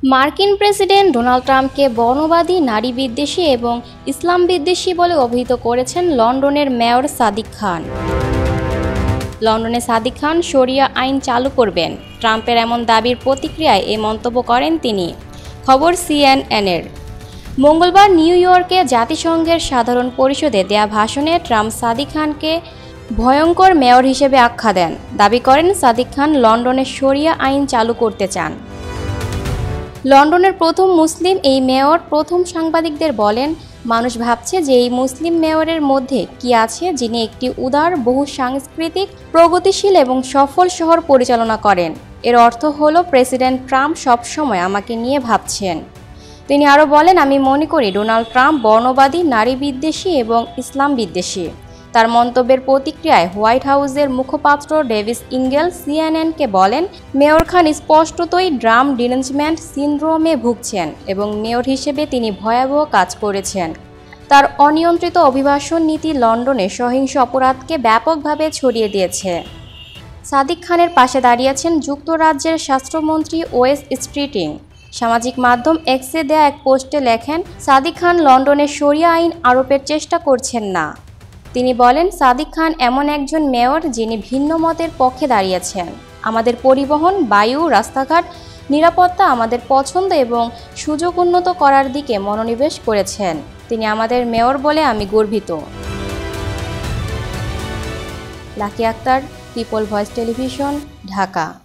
মার্কিন president Donald ট্রাম্পকে বর্ণবাদী, নারী বিদ্বেষী এবং ইসলাম বিদ্বেষী বলে অভিহিত করেছেন লন্ডনের মেয়র সাদিক খান। লন্ডনে সাদিক খান শরিয়া আইন চালু করবেন। ট্রাম্পের এমন দাবির প্রতিক্রিয়ায় এই মন্তব্য করেন তিনি। খবর CNN-এর। মঙ্গলবার নিউ ইয়র্কে জাতিসংঘের সাধারণ পরিষদে দেয়া ভাষণে ট্রাম্প সাদিক খানকে ভয়ঙ্কর মেয়র হিসেবে আখ্যা দেন। দাবি করেন সাদিক খান লন্ডনে শরিয়া আইন চালু করতে চান। লন্ডনের প্রথম মুসলিম এই মেয়র প্রথম সাংবাদিকদের বলেন, মানুষ ভাবছে যে এই মুসলিম মেয়রের মধ্যে কি আছে যিনি একটি উদার, বহু সাংস্কৃতিক, প্রগতিশীল এবং সফল শহর পরিচালনা করেন। এর অর্থ হলো প্রেসিডেন্ট ট্রাম্প সবসময় আমাকে নিয়ে ভাবছেন। তিনি আরও বলেন, আমি মনে করি ডোনাল্ড ট্রাম্প বর্ণবাদী, নারী বিদ্বেষী এবং ইসলাম বিদ্বেষী। তার মন্তব্যের প্রতিক্রিয়ায় হোয়াইট হাউসের মুখপাত্র ডেভিস ইঙ্গেল CNN-কে বলেন, মেয়র খান স্পষ্টতই ড্রাম ডিরেঞ্জমেন্ট সিনড্রোমে ভুগছেন এবং মেয়র হিসেবে তিনি ভয়াবহ কাজ করেছেন। তার অনিয়ন্ত্রিত অভিবাসন নীতি লন্ডনে সহিংস অপরাধকে ব্যাপকভাবে ছড়িয়ে দিয়েছে। সাদিক খানের পাশে দাঁড়িয়েছেন যুক্তরাজ্যের স্বাস্থ্যমন্ত্রী ওয়েস স্ট্রিটিং। সামাজিক মাধ্যম এক্সে দেয়া এক পোস্টে লেখেন, সাদিক খান লন্ডনে শরিয়া আইন আরোপের চেষ্টা করছেন না। তিনি বলেন, সাদিক খান এমন একজন মেয়র যিনি ভিন্ন মতের পক্ষে দাঁড়িয়েছেন। আমাদের পরিবহন, বায়ু, রাস্তাঘাট, নিরাপত্তা, আমাদের পছন্দ এবং সুযোগ উন্নত করার দিকে মনোনিবেশ করেছেন। তিনি আমাদের মেয়র বলে আমি গর্বিত। Lucky Akter, people voice television, Dhaka.